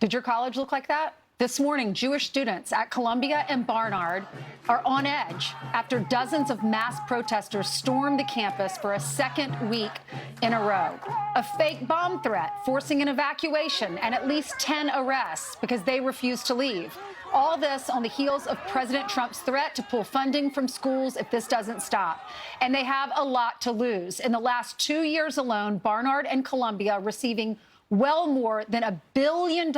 Did your college look like that? This morning, Jewish students at Columbia and Barnard are on edge after dozens of mass protesters stormed the campus for a second week in a row. A fake bomb threat forcing an evacuation and at least 10 arrests because they refused to leave. All this on the heels of President Trump's threat to pull funding from schools if this doesn't stop. And they have a lot to lose. In the last 2 years alone, Barnard and Columbia receiving well more than $1 billion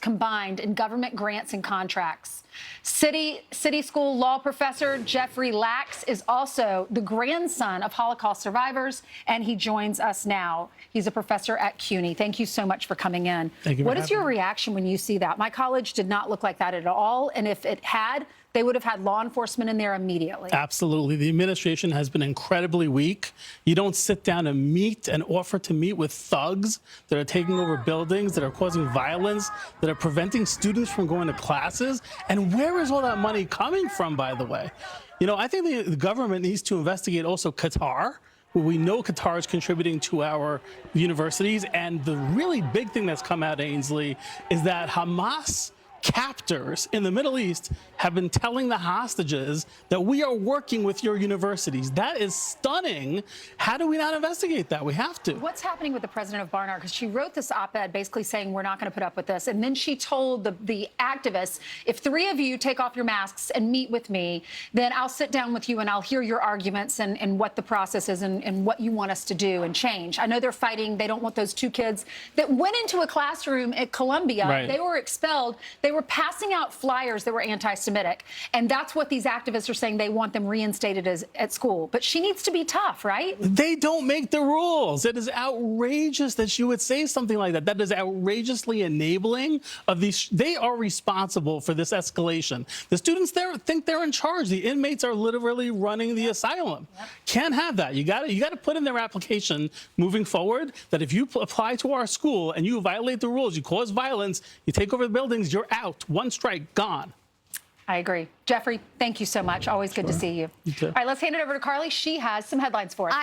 combined in government grants and contracts. City School law professor Jeffrey Lachs is also the grandson of Holocaust survivors, and he joins us now. He's a professor at CUNY. Thank you so much for coming in. Thank you. What is your reaction when you see that? My college did not look like that at all, and if it had, they would have had law enforcement in there immediately. Absolutely. The administration has been incredibly weak. You don't sit down and meet and offer to meet with thugs that are taking over buildings, that are causing violence, that are preventing students from going to classes. And where is all that money coming from, by the way? You know, I think the government needs to investigate also Qatar. We know Qatar is contributing to our universities. And the really big thing that's come out, Ainsley, is that Hamas captors in the Middle East have been telling the hostages that we are working with your universities. That is stunning. How do we not investigate that? We have to. What's happening with the president of Barnard? Because she wrote this op-ed basically saying we're not going to put up with this. And then she told the activists, if 3 of you take off your masks and meet with me, then I'll sit down with you and I'll hear your arguments and what the process is and what you want us to do and change. I know they're fighting. They don't want those 2 kids that went into a classroom at Columbia. Right. They were expelled. They were passing out flyers that were anti-Semitic. And that's what these activists are saying. They want them reinstated at school. But she needs to be tough, right? They don't make the rules. It is outrageous that you would say something like that. That is outrageously enabling of these. They are responsible for this escalation. The students there think they're in charge. The inmates are literally running the asylum. Yep. Can't have that. You got to put in their application moving forward that if you apply to our school and you violate the rules, you cause violence, you take over the buildings, you're out. One strike, gone. I agree. Jeffrey, thank you so much. Always good to see you. You too. All right, let's hand it over to Carly. She has some headlines for us.